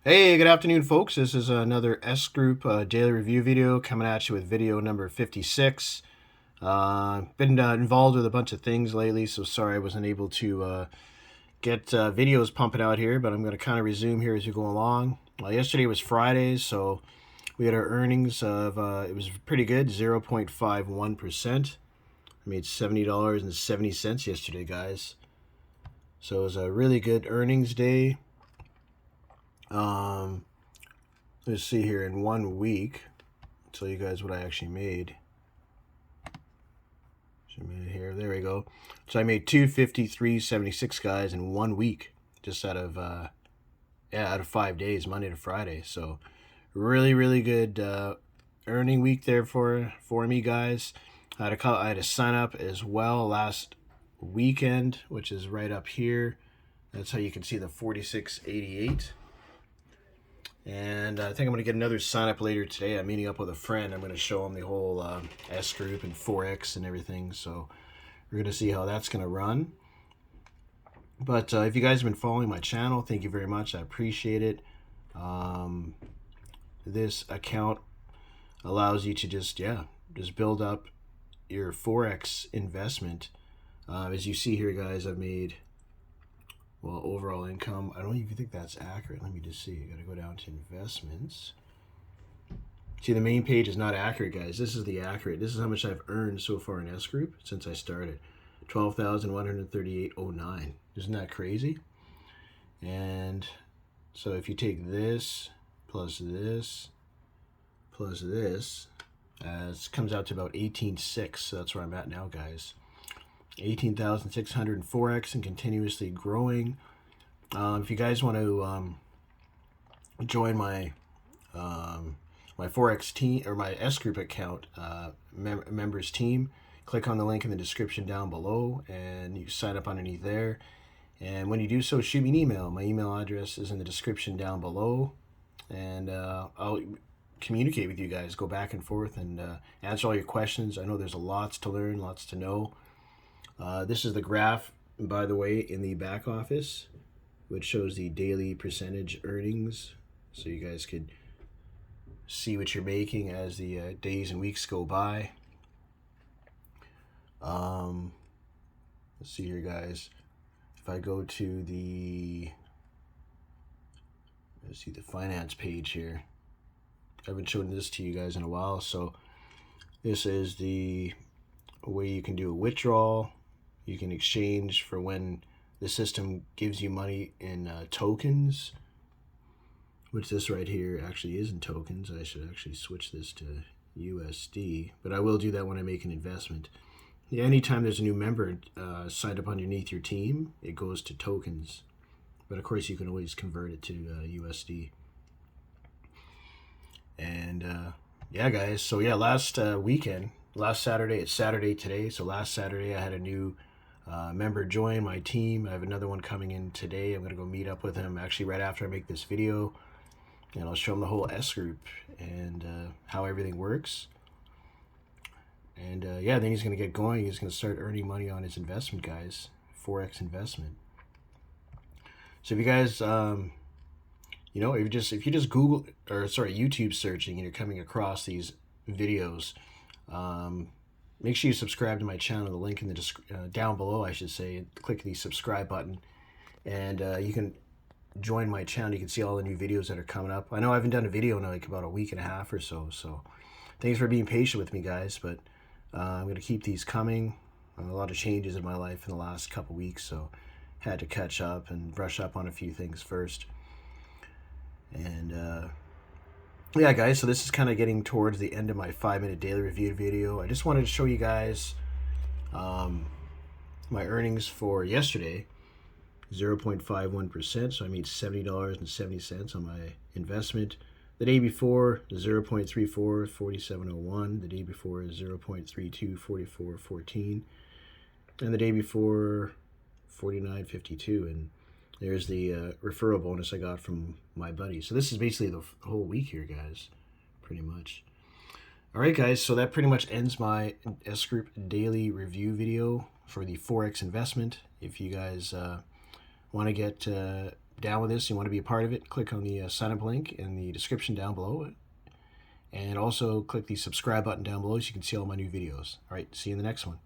Hey, good afternoon, folks. This is another S Group daily review video coming at you with video number 56. Been involved with a bunch of things lately, so sorry I wasn't able to get videos pumping out here, but I'm going to kind of resume here as we go along. Yesterday was Friday, so we had our earnings of, it was pretty good, 0.51%. I made $70.70 yesterday, guys. So it was a really good earnings day. Um, let's see here, in 1 week, I'll tell you guys what I actually made. So I made it here. There we go. So I made 253.76, guys, in 1 week, just out of out of 5 days, Monday to Friday. So really good earning week there for me, guys. I had a sign up as well last weekend, which is right up here. That's how you can see the 46.88. And I think I'm going to get another sign up later today. I'm meeting up with a friend. I'm going to show him the whole S group and Forex and everything. So we're going to see how that's going to run. But if you guys have been following my channel, thank you very much. I appreciate it. This account allows you to just build up your Forex investment. As you see here, guys, I've made, well, overall income. I don't even think that's accurate. Let me just see. I got to go down to investments. See, the main page is not accurate, guys. This is the accurate. This is how much I've earned so far in S Group since I started. 12,138.09. Isn't that crazy? And so if you take this plus this plus this, it comes out to about 18.6. So that's where I'm at now, guys. 18,600 in Forex and continuously growing. If you guys want to join my my Forex team or my S Group account members team, click on the link in the description down below and you sign up underneath there. And when you do so, shoot me an email. My email address is in the description down below, and I'll communicate with you guys, go back and forth, and answer all your questions. I know there's lots to learn, lots to know. This is the graph, by the way, in the back office, which shows the daily percentage earnings, so you guys could see what you're making as the days and weeks go by. Let's see here, guys. If I go to let's see, the finance page here. I haven't shown this to you guys in a while, so this is the way you can do a withdrawal. You can exchange for when the system gives you money in tokens, which this right here actually is in tokens. I should actually switch this to USD, but I will do that when I make an investment. Yeah, anytime there's a new member signed up underneath your team, it goes to tokens. But of course, you can always convert it to USD. And yeah, guys. So yeah, last Saturday, it's Saturday today. So last Saturday, I had a new member join my team. I have another one coming in today. I'm going to go meet up with him actually right after I make this video. And I'll show him the whole S group and how everything works. And yeah, then he's going to get going. He's going to start earning money on his investment, guys. Forex investment. So if you guys, if you just Google YouTube searching and you're coming across these videos, make sure you subscribe to my channel. The link in the down below, I should say. Click the subscribe button, and you can join my channel. You can see all the new videos that are coming up. I know I haven't done a video in like about a week and a half or so. So thanks for being patient with me, guys. But I'm going to keep these coming. A lot of changes in my life in the last couple weeks, so had to catch up and brush up on a few things first. And yeah, guys, so this is kind of getting towards the end of my 5-minute daily review video. I just wanted to show you guys my earnings for yesterday, 0.51%. So I made $70.70 on my investment. The day before, 0.34, 47.01. The day before, 0.32, 44.14. And the day before, 49.52. And there's the referral bonus I got from my buddy. So this is basically the whole week here, guys, pretty much. All right, guys, so that pretty much ends my S Group daily review video for the Forex investment. If you guys want to get down with this, you want to be a part of it, click on the sign up link in the description down below. And also click the subscribe button down below so you can see all my new videos. All right, see you in the next one.